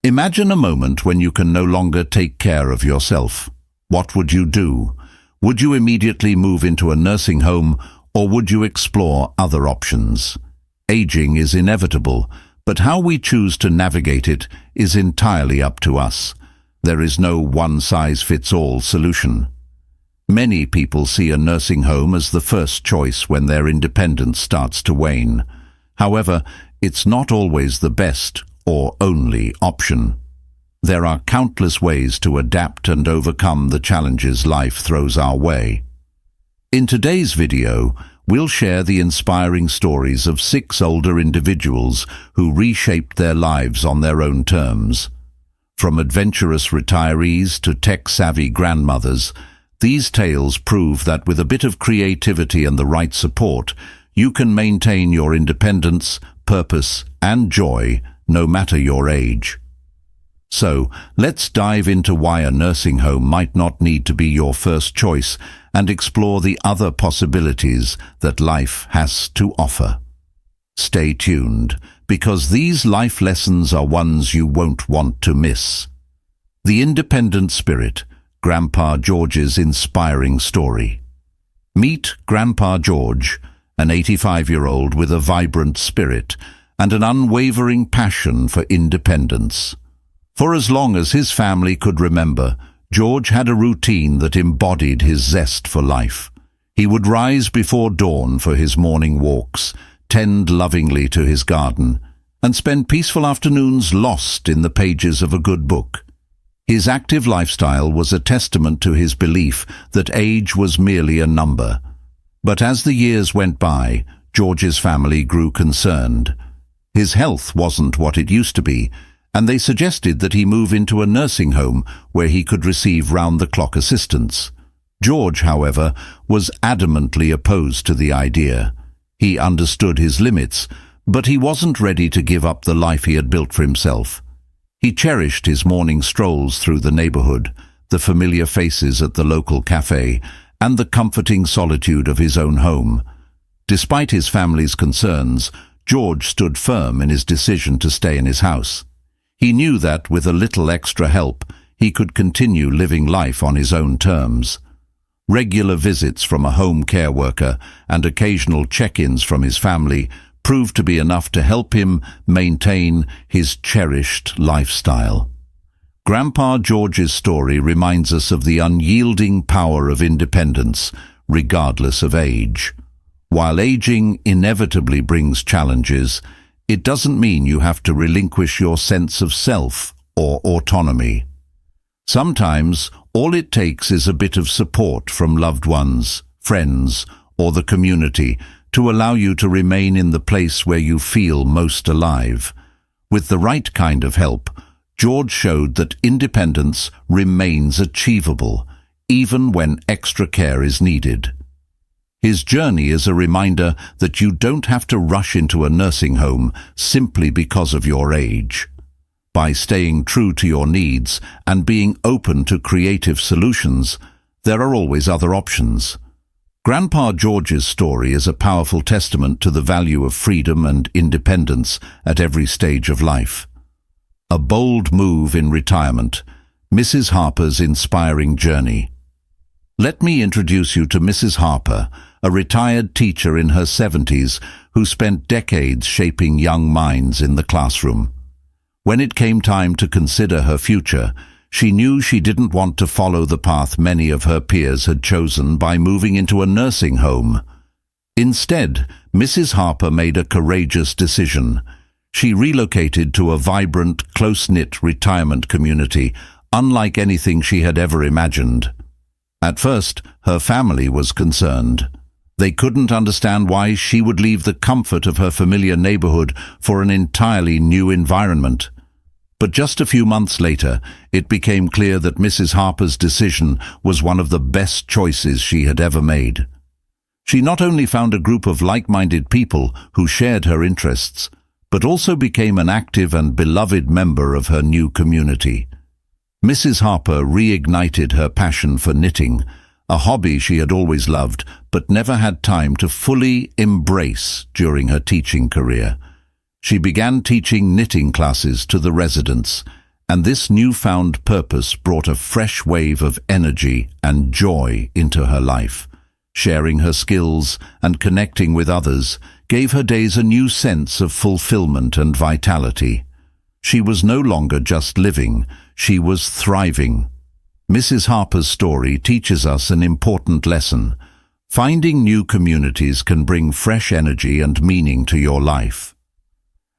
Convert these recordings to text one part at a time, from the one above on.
Imagine a moment when you can no longer take care of yourself. What would you do? Would you immediately move into a nursing home, or would you explore other options? Aging is inevitable, but how we choose to navigate it is entirely up to us. There is no one-size-fits-all solution. Many people see a nursing home as the first choice when their independence starts to wane. However, it's not always the best or only option. There are countless ways to adapt and overcome the challenges life throws our way. In today's video, we'll share the inspiring stories of 6 older individuals who reshaped their lives on their own terms. From adventurous retirees to tech-savvy grandmothers, these tales prove that with a bit of creativity and the right support, you can maintain your independence, purpose, and joy no matter your age. So, let's dive into why a nursing home might not need to be your first choice and explore the other possibilities that life has to offer. Stay tuned, because these life lessons are ones you won't want to miss. The Independent Spirit, Grandpa George's inspiring story. Meet Grandpa George, an 85-year-old with a vibrant spirit and an unwavering passion for independence. For as long as his family could remember, George had a routine that embodied his zest for life. He would rise before dawn for his morning walks, tend lovingly to his garden, and spend peaceful afternoons lost in the pages of a good book. His active lifestyle was a testament to his belief that age was merely a number. But as the years went by, George's family grew concerned. His health wasn't what it used to be, and they suggested that he move into a nursing home where he could receive round-the-clock assistance. George, however, was adamantly opposed to the idea. He understood his limits, but he wasn't ready to give up the life he had built for himself. He cherished his morning strolls through the neighborhood, the familiar faces at the local cafe, and the comforting solitude of his own home. Despite his family's concerns, George stood firm in his decision to stay in his house. He knew that, with a little extra help, he could continue living life on his own terms. Regular visits from a home care worker and occasional check-ins from his family proved to be enough to help him maintain his cherished lifestyle. Grandpa George's story reminds us of the unyielding power of independence, regardless of age. While aging inevitably brings challenges, it doesn't mean you have to relinquish your sense of self or autonomy. Sometimes, all it takes is a bit of support from loved ones, friends, or the community to allow you to remain in the place where you feel most alive. With the right kind of help, George showed that independence remains achievable, even when extra care is needed. His journey is a reminder that you don't have to rush into a nursing home simply because of your age. By staying true to your needs and being open to creative solutions, there are always other options. Grandpa George's story is a powerful testament to the value of freedom and independence at every stage of life. A bold move in retirement, Mrs. Harper's inspiring journey. Let me introduce you to Mrs. Harper, a retired teacher in her 70s who spent decades shaping young minds in the classroom. When it came time to consider her future, she knew she didn't want to follow the path many of her peers had chosen by moving into a nursing home. Instead, Mrs. Harper made a courageous decision. She relocated to a vibrant, close-knit retirement community, unlike anything she had ever imagined. At first, her family was concerned. They couldn't understand why she would leave the comfort of her familiar neighborhood for an entirely new environment. But just a few months later, it became clear that Mrs. Harper's decision was one of the best choices she had ever made. She not only found a group of like-minded people who shared her interests, but also became an active and beloved member of her new community. Mrs. Harper reignited her passion for knitting, a hobby she had always loved but never had time to fully embrace during her teaching career. She began teaching knitting classes to the residents, and this newfound purpose brought a fresh wave of energy and joy into her life. Sharing her skills and connecting with others gave her days a new sense of fulfillment and vitality. She was no longer just living, she was thriving. Mrs. Harper's story teaches us an important lesson. Finding new communities can bring fresh energy and meaning to your life.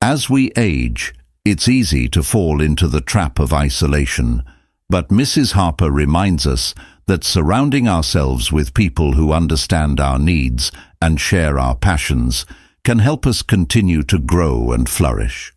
As we age, it's easy to fall into the trap of isolation, but Mrs. Harper reminds us that surrounding ourselves with people who understand our needs and share our passions can help us continue to grow and flourish.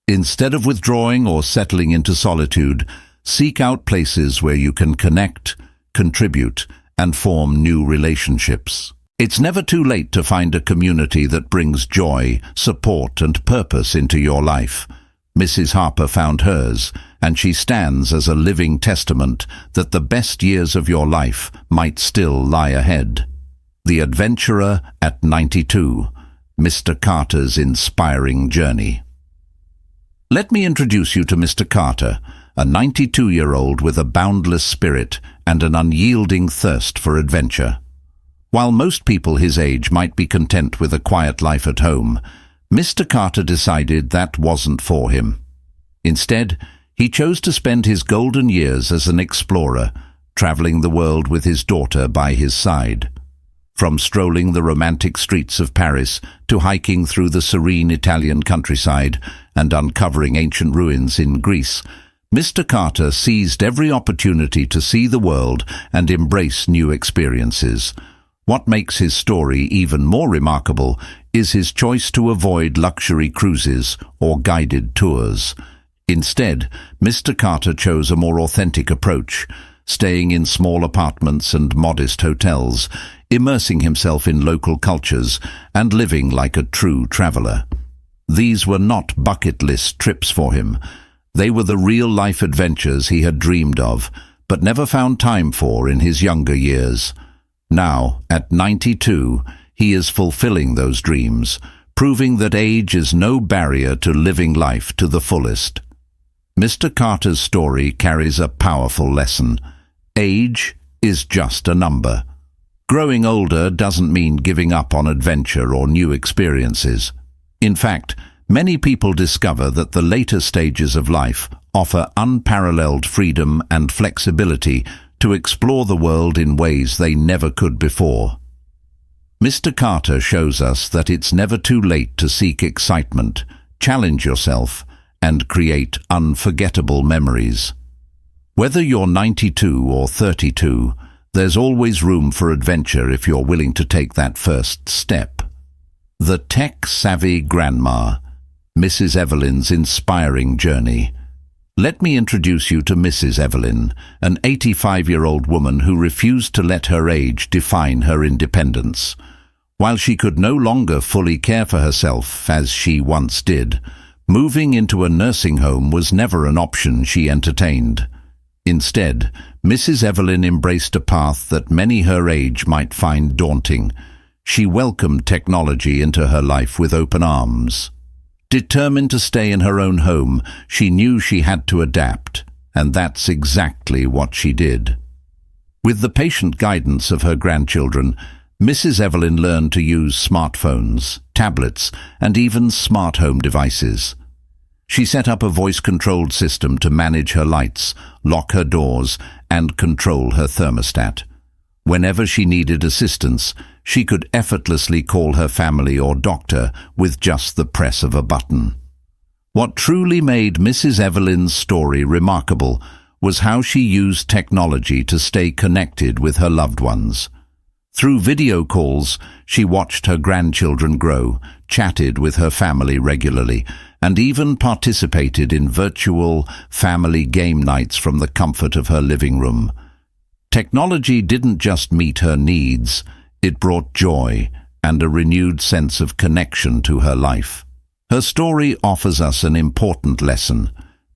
Instead of withdrawing or settling into solitude, seek out places where you can connect, contribute, and form new relationships. It's never too late to find a community that brings joy, support, and purpose into your life. Mrs. Harper found hers, and she stands as a living testament that the best years of your life might still lie ahead. The Adventurer at 92, Mr. Carter's inspiring journey. Let me introduce you to Mr. Carter, a 92-year-old with a boundless spirit and an unyielding thirst for adventure. While most people his age might be content with a quiet life at home, Mr. Carter decided that wasn't for him. Instead, he chose to spend his golden years as an explorer, traveling the world with his daughter by his side. From strolling the romantic streets of Paris to hiking through the serene Italian countryside and uncovering ancient ruins in Greece, Mr. Carter seized every opportunity to see the world and embrace new experiences. What makes his story even more remarkable is his choice to avoid luxury cruises or guided tours. Instead, Mr. Carter chose a more authentic approach, staying in small apartments and modest hotels, immersing himself in local cultures, and living like a true traveler. These were not bucket list trips for him. They were the real-life adventures he had dreamed of, but never found time for in his younger years. Now, at 92, he is fulfilling those dreams, proving that age is no barrier to living life to the fullest. Mr. Carter's story carries a powerful lesson. Age is just a number. Growing older doesn't mean giving up on adventure or new experiences. In fact, many people discover that the later stages of life offer unparalleled freedom and flexibility to explore the world in ways they never could before. Mr. Carter shows us that it's never too late to seek excitement, challenge yourself, and create unforgettable memories. Whether you're 92 or 32, there's always room for adventure if you're willing to take that first step. The Tech-Savvy Grandma, Mrs. Evelyn's inspiring journey. Let me introduce you to Mrs. Evelyn, an 85-year-old woman who refused to let her age define her independence. While she could no longer fully care for herself as she once did, moving into a nursing home was never an option she entertained. Instead, Mrs. Evelyn embraced a path that many her age might find daunting. She welcomed technology into her life with open arms. Determined to stay in her own home, she knew she had to adapt, and that's exactly what she did. With the patient guidance of her grandchildren, Mrs. Evelyn learned to use smartphones, tablets, and even smart home devices. She set up a voice-controlled system to manage her lights, lock her doors, and control her thermostat. Whenever she needed assistance, she could effortlessly call her family or doctor with just the press of a button. What truly made Mrs. Evelyn's story remarkable was how she used technology to stay connected with her loved ones. Through video calls, she watched her grandchildren grow, chatted with her family regularly, and even participated in virtual family game nights from the comfort of her living room. Technology didn't just meet her needs, it brought joy and a renewed sense of connection to her life. Her story offers us an important lesson.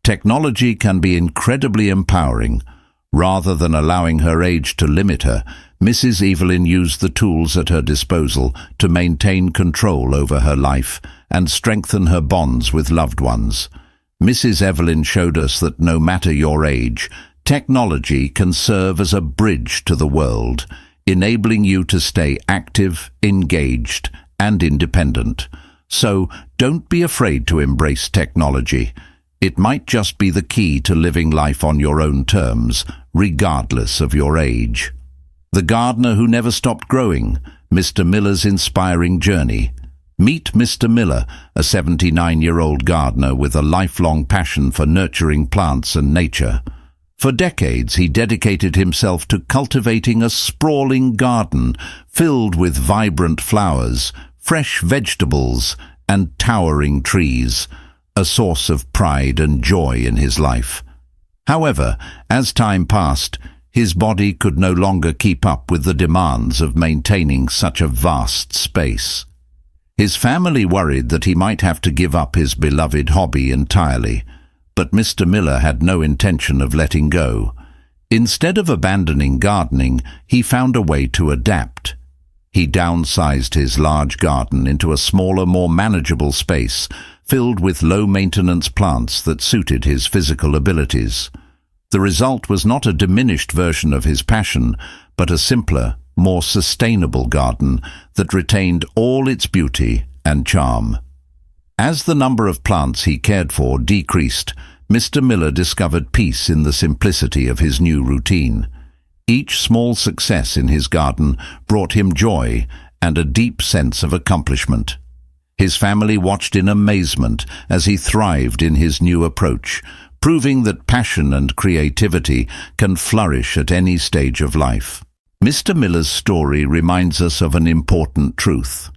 Technology can be incredibly empowering. Rather than allowing her age to limit her, Mrs. Evelyn used the tools at her disposal to maintain control over her life and strengthen her bonds with loved ones. Mrs. Evelyn showed us that no matter your age, technology can serve as a bridge to the world, enabling you to stay active, engaged, and independent. So don't be afraid to embrace technology. It might just be the key to living life on your own terms, regardless of your age. The gardener who never stopped growing, Mr. Miller's inspiring journey. Meet Mr. Miller, a 79-year-old gardener with a lifelong passion for nurturing plants and nature. For decades, he dedicated himself to cultivating a sprawling garden filled with vibrant flowers, fresh vegetables, and towering trees, a source of pride and joy in his life. However, as time passed, his body could no longer keep up with the demands of maintaining such a vast space. His family worried that he might have to give up his beloved hobby entirely, but Mr. Miller had no intention of letting go. Instead of abandoning gardening, he found a way to adapt. He downsized his large garden into a smaller, more manageable space, filled with low-maintenance plants that suited his physical abilities. The result was not a diminished version of his passion, but a simpler, more sustainable garden that retained all its beauty and charm. As the number of plants he cared for decreased, Mr. Miller discovered peace in the simplicity of his new routine. Each small success in his garden brought him joy and a deep sense of accomplishment. His family watched in amazement as he thrived in his new approach, proving that passion and creativity can flourish at any stage of life. Mr. Miller's story reminds us of an important truth.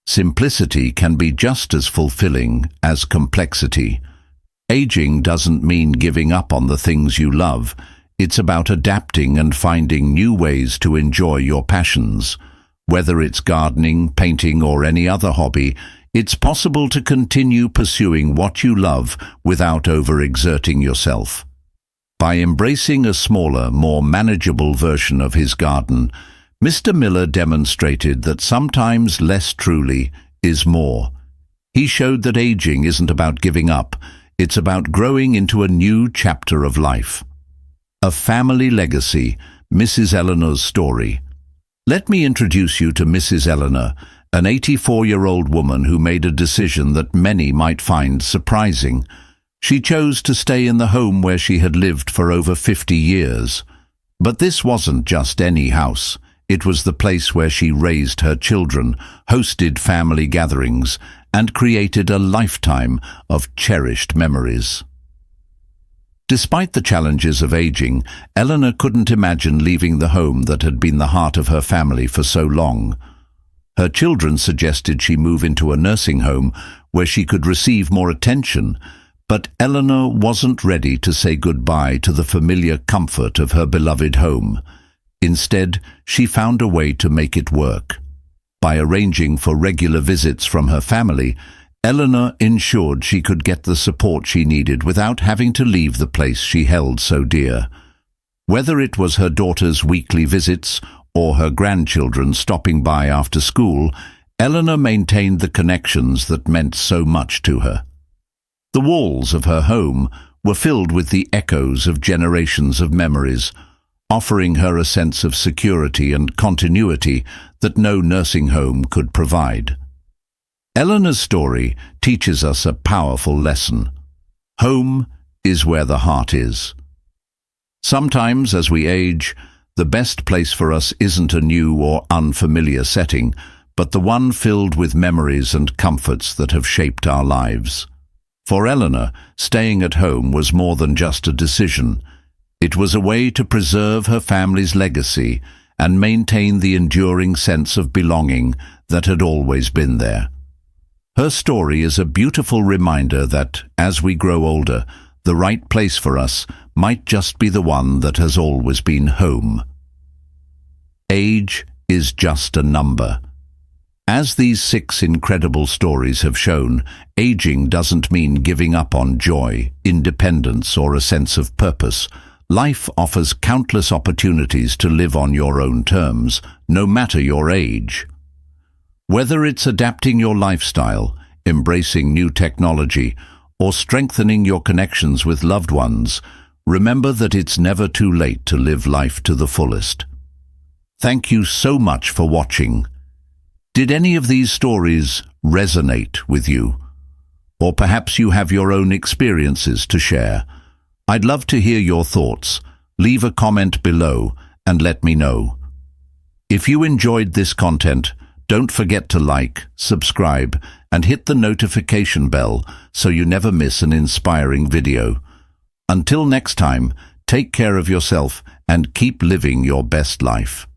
Simplicity can be just as fulfilling as complexity. Aging doesn't mean giving up on the things you love. It's about adapting and finding new ways to enjoy your passions. Whether it's gardening, painting, or any other hobby, it's possible to continue pursuing what you love without overexerting yourself. By embracing a smaller, more manageable version of his garden, Mr. Miller demonstrated that sometimes less truly is more. He showed that aging isn't about giving up, it's about growing into a new chapter of life. A family legacy, Mrs. Eleanor's story. Let me introduce you to Mrs. Eleanor, an 84-year-old woman who made a decision that many might find surprising. She chose to stay in the home where she had lived for over 50 years. But this wasn't just any house. It was the place where she raised her children, hosted family gatherings, and created a lifetime of cherished memories. Despite the challenges of aging, Eleanor couldn't imagine leaving the home that had been the heart of her family for so long. Her children suggested she move into a nursing home where she could receive more attention, but Eleanor wasn't ready to say goodbye to the familiar comfort of her beloved home. Instead, she found a way to make it work. By arranging for regular visits from her family, Eleanor ensured she could get the support she needed without having to leave the place she held so dear. Whether it was her daughter's weekly visits or her grandchildren stopping by after school, Eleanor maintained the connections that meant so much to her. The walls of her home were filled with the echoes of generations of memories, offering her a sense of security and continuity that no nursing home could provide. Eleanor's story teaches us a powerful lesson. Home is where the heart is. Sometimes, as we age, the best place for us isn't a new or unfamiliar setting, but the one filled with memories and comforts that have shaped our lives. For Eleanor, staying at home was more than just a decision. It was a way to preserve her family's legacy and maintain the enduring sense of belonging that had always been there. Her story is a beautiful reminder that, as we grow older, the right place for us might just be the one that has always been home. Age is just a number. As these 6 incredible stories have shown, aging doesn't mean giving up on joy, independence, or a sense of purpose. Life offers countless opportunities to live on your own terms, no matter your age. Whether it's adapting your lifestyle, embracing new technology, or strengthening your connections with loved ones, remember that it's never too late to live life to the fullest. Thank you so much for watching. Did any of these stories resonate with you? Or perhaps you have your own experiences to share. I'd love to hear your thoughts. Leave a comment below and let me know. If you enjoyed this content, don't forget to like, subscribe, and hit the notification bell so you never miss an inspiring video. Until next time, take care of yourself and keep living your best life.